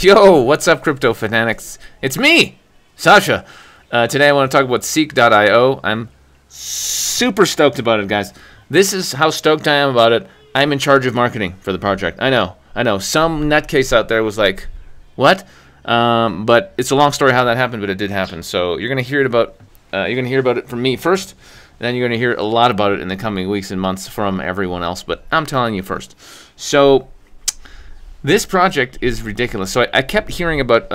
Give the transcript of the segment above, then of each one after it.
Yo, what's up, crypto fanatics? It's me, Sasha. Today I want to talk about Seek.io. I'm super stoked about it, guys. This is how stoked I am about it. I'm in charge of marketing for the project. I know. Some nutcase out there was like, what? But it's a long story how that happened, but it did happen. So you're gonna hear it about from me first, and then you're gonna hear a lot about it in the coming weeks and months from everyone else. But I'm telling you first. So this project is ridiculous. So I kept hearing about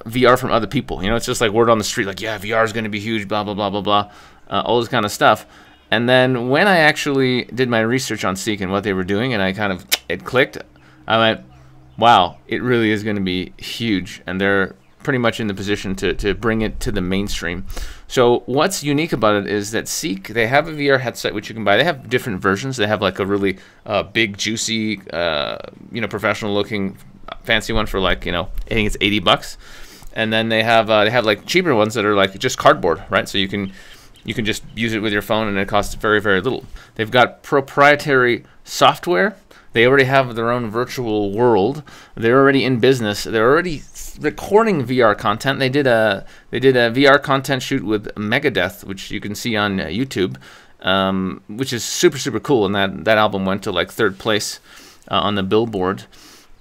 VR from other people. You know, it's just like word on the street, like, yeah, VR is going to be huge, blah, blah, blah, blah, blah, all this kind of stuff. And then when I actually did my research on Seek and what they were doing, and it clicked, I went, wow, it really is going to be huge. And they're pretty much in the position to bring it to the mainstream. So what's unique about it is that Seek, they have a VR headset which you can buy. They have different versions. They have like a really big, juicy, professional looking, fancy one for like, I think it's $80. And then they have like cheaper ones that are like just cardboard, right? So you can just use it with your phone and it costs very, very little. They've got proprietary software. They already have their own virtual world. They're already in business. They're already recording VR content. They did a VR content shoot with Megadeth, which you can see on YouTube, which is super, super cool. And that album went to like 3rd place on the Billboard.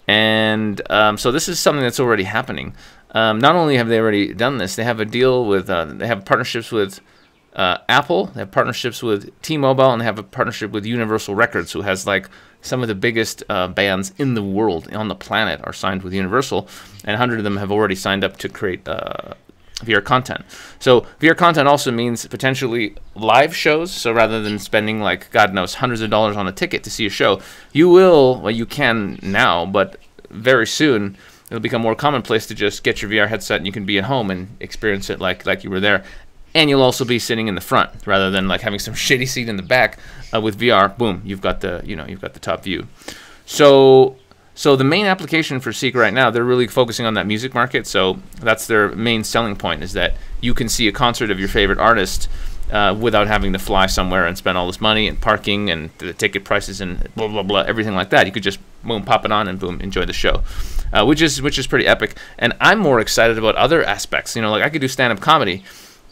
And so this is something that's already happening. Not only have they already done this, they have a deal with, they have partnerships with Apple, they have partnerships with T-Mobile, and they have a partnership with Universal Records, who has like some of the biggest bands in the world, on the planet, are signed with Universal, and 100 of them have already signed up to create VR content. So VR content also means potentially live shows. So rather than spending like, God knows, hundreds of dollars on a ticket to see a show, you can now, but very soon it'll become more commonplace to just get your VR headset and you can be at home and experience it like you were there. And you'll also be sitting in the front rather than like having some shitty seat in the back. With VR, boom, you've got the top view. So the main application for Seek right now, they're really focusing on that music market. So that's their main selling point, is that you can see a concert of your favorite artist without having to fly somewhere and spend all this money and parking and the ticket prices and blah blah blah, everything like that. You could just boom, pop it on and boom, enjoy the show, which is pretty epic. And I'm more excited about other aspects. Like I could do stand-up comedy,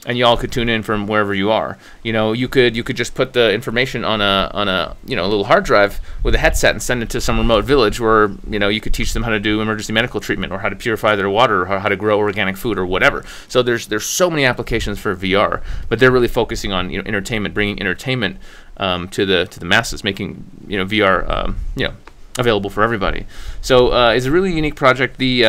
and y'all could tune in from wherever you are. You could just put the information on a little hard drive with a headset and send it to some remote village where you could teach them how to do emergency medical treatment, or how to purify their water, or how to grow organic food, or whatever. So there's so many applications for VR, but they're really focusing on entertainment, bringing entertainment to the masses, making VR available for everybody. So it's a really unique project. The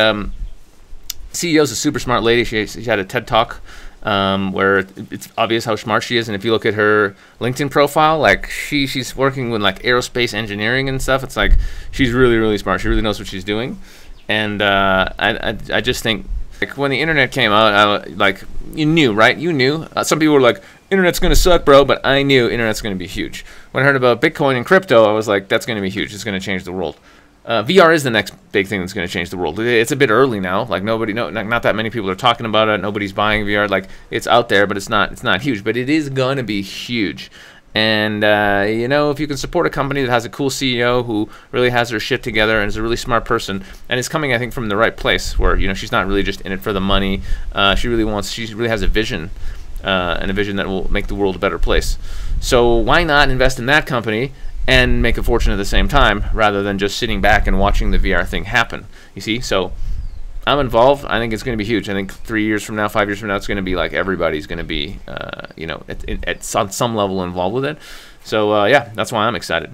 CEO is a super smart lady. She had a TED Talk where it's obvious how smart she is, and if you look at her LinkedIn profile, like she's working with like aerospace engineering and stuff. It's like she's really, really smart. She really knows what she's doing, and I just think, like, when the internet came out, you knew, right? You knew. Some people were like, internet's gonna suck, bro, but I knew internet's gonna be huge. When I heard about Bitcoin and crypto, I was like, that's gonna be huge. It's gonna change the world. VR is the next big thing that's going to change the world. It's a bit early now. Like not that many people are talking about it. Nobody's buying VR. Like, it's out there, but it's not huge. But it is going to be huge. And if you can support a company that has a cool CEO who really has her shit together and is a really smart person, and is coming, I think, from the right place, where she's not really just in it for the money. She really has a vision, and a vision that will make the world a better place. So why not invest in that company and make a fortune at the same time, rather than just sitting back and watching the VR thing happen? You see? So I'm involved. I think it's going to be huge. I think 3 years from now, 5 years from now, it's going to be like everybody's going to be, on some level involved with it. So yeah, that's why I'm excited.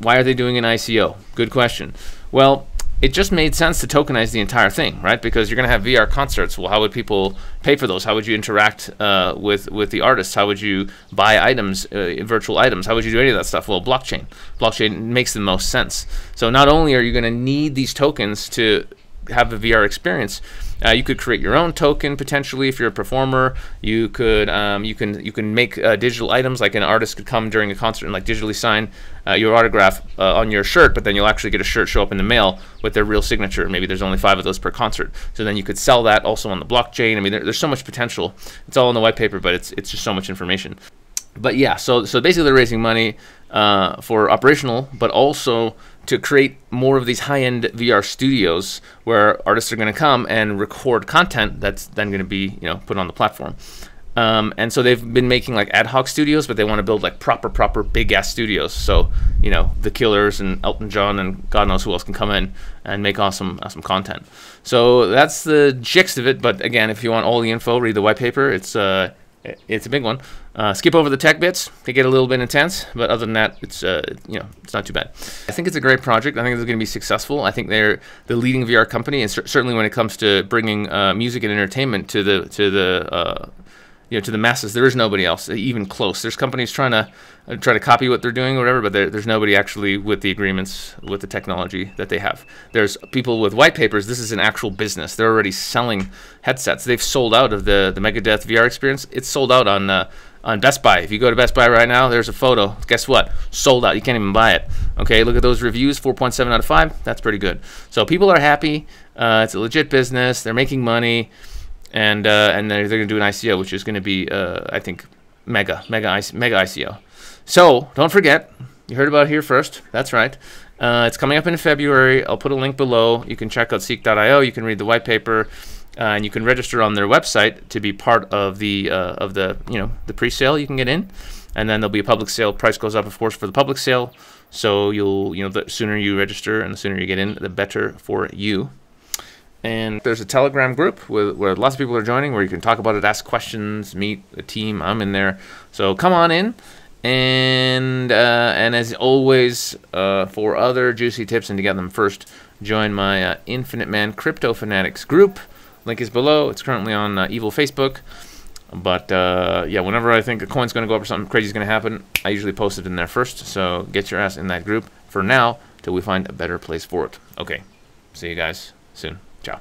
Why are they doing an ICO? Good question. Well, it just made sense to tokenize the entire thing, right? Because you're going to have VR concerts. Well, how would people pay for those? How would you interact with the artists? How would you buy items, virtual items? How would you do any of that stuff? Well, blockchain. Blockchain makes the most sense. So not only are you going to need these tokens to have a VR experience, you could create your own token potentially if you're a performer. You could you can make digital items, like an artist could come during a concert and like digitally sign your autograph on your shirt, but then you'll actually get a shirt show up in the mail with their real signature. Maybe there's only 5 of those per concert. So then you could sell that also on the blockchain. I mean, there's so much potential. It's all in the white paper, but it's just so much information. But yeah, so basically they're raising money for operational, but also to create more of these high-end VR studios where artists are going to come and record content that's then going to be, you know, put on the platform. And so they've been making like ad hoc studios, but they want to build like proper big ass studios. So, you know, the Killers and Elton John and God knows who else can come in and make awesome content. So that's the gist of it. But again, if you want all the info, read the white paper. It's a big one. Skip over the tech bits. They get a little bit intense, but other than that, it's you know, it's not too bad. I think it's a great project. I think it's going to be successful. I think they're the leading VR company, and certainly when it comes to bringing music and entertainment to the you know, to the masses. There is nobody else even close. There's companies trying to copy what they're doing or whatever, but there's nobody actually with the agreements with the technology that they have. There's people with white papers. This is an actual business. They're already selling headsets. They've sold out of the Megadeth VR experience. It's sold out on Best Buy. If you go to Best Buy right now, there's a photo. Guess what? Sold out. You can't even buy it. Okay, look at those reviews. 4.7 out of 5. That's pretty good. So people are happy. It's a legit business. They're making money. And they're going to do an ICO, which is going to be, I think, mega ICO. So don't forget, you heard about it here first. That's right. It's coming up in February. I'll put a link below. You can check out seek.io. You can read the white paper, and you can register on their website to be part of the you know, the pre-sale. You can get in, and then there'll be a public sale. Price goes up, of course, for the public sale. So you know, the sooner you register and the sooner you get in, the better for you. And there's a Telegram group where lots of people are joining, where you can talk about it, ask questions, meet a team. I'm in there, so come on in. And as always, for other juicy tips and to get them first, join my Infinite Man Crypto Fanatics group. Link is below. It's currently on Evil Facebook. But yeah, whenever I think a coin's going to go up or something crazy is going to happen, I usually post it in there first. So get your ass in that group for now till we find a better place for it. Okay, see you guys soon. Ciao.